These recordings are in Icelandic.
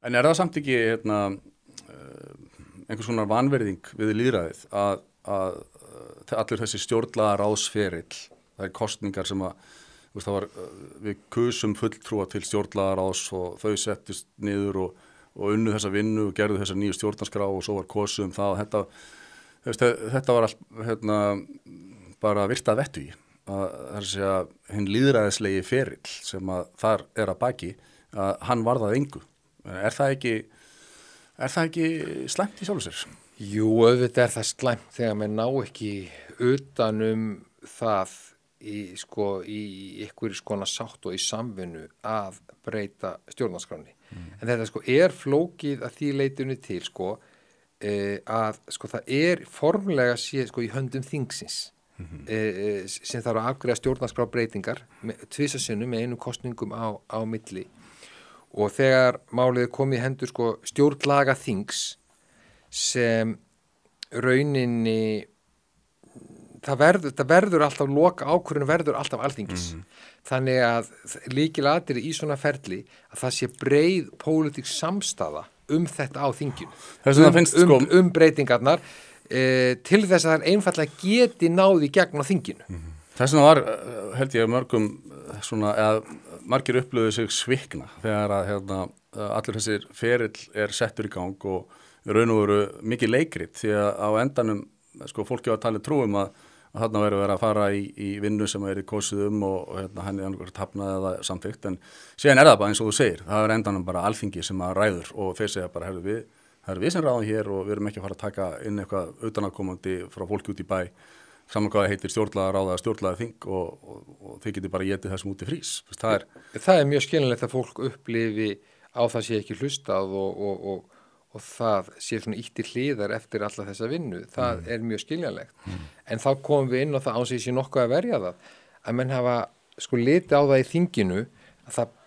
En það samt ekki einhvers konar vanvirðing við lýðræðið að allir þessi stjórnlagaráðsferill, það kosningar sem að það var, við kusum fulltrúa til stjórnlagaráðs og þau settist niður og unnu þessa vinnu og gerðu þessa nýju stjórnarskrá og svo var kosið það og þetta var allt bara virta vettu í að það er að segja hinn lýðræðislegi ferill sem að þar að baki að hann varðað engu. Er það ekki slæmt í sjálfu sér? Jú, auðvitað er það slæmt þegar maður ná ekki utanum það í einhverju skona sátt og í samvinnu að breyta stjórnarskráni. En þetta er flókið að því leitinu til að það formlega sé í höndum þingsins sem þarf að afgreiða stjórnarskrárbreytingar tvisasinnum með einu kosningum á milli. Og þegar málið komið í hendur stjórnlaga þings sem rauninni það verður alltaf loka ákvörðun verður alltaf alþingis. Þannig að lykilatriði í svona ferli að það sé breið pólitísk samstaða þetta á þinginu. Breytingarnar til þess að það einfallega geti náði gegn á þinginu. Þess vegna var, held ég, mörgum margir upplöðu sig svikna þegar að allir þessir ferill settur í gang og raun og veru mikið leikrit því að á endanum fólki var talið trúum að þarna verið að fara í vinnu sem kosið og hann annarkvæmt hafnað eða samþykkt en síðan það bara eins og þú segir, það endanum bara alþingi sem að ræður og þeir segja bara það við sem ráðum hér og við erum ekki að fara að taka inn eitthvað utanaðkomandi frá fólki út í bæ saman hvað það heitir stjórnlagaráð eða stjórnlagaþing og þið getur bara étið þessum út í frís. Það er mjög skiljanlegt að fólk upplifi á það sé ekki hlustað og það sé svona ýtti hliðar eftir alla þessa vinnu. Það er mjög skiljanlegt. En þá komum við inn á það án sé nokkuð að verja það. Að menn hafa litið á það í þinginu að það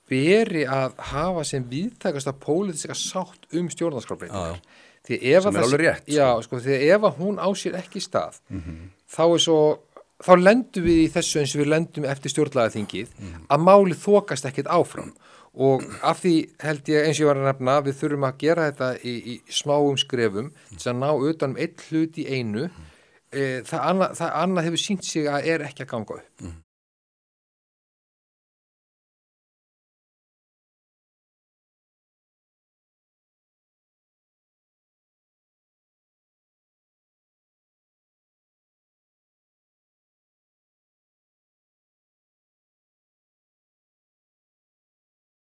beri að hafa sem víðtækasta pólitíska sátt stjórnarskrárbreytingar. Því ef að rétt, því ef að hún á sér ekki stað þá lendum við í þessu eins og við lendum eftir stjórnlagaþingið að málið þokast ekkert áfram og af því held ég eins og ég var að nefna við þurfum að gera þetta í smáum skrefum til að ná utan einn hlut í einu það annað hefur sýnt sig að ekki að ganga upp.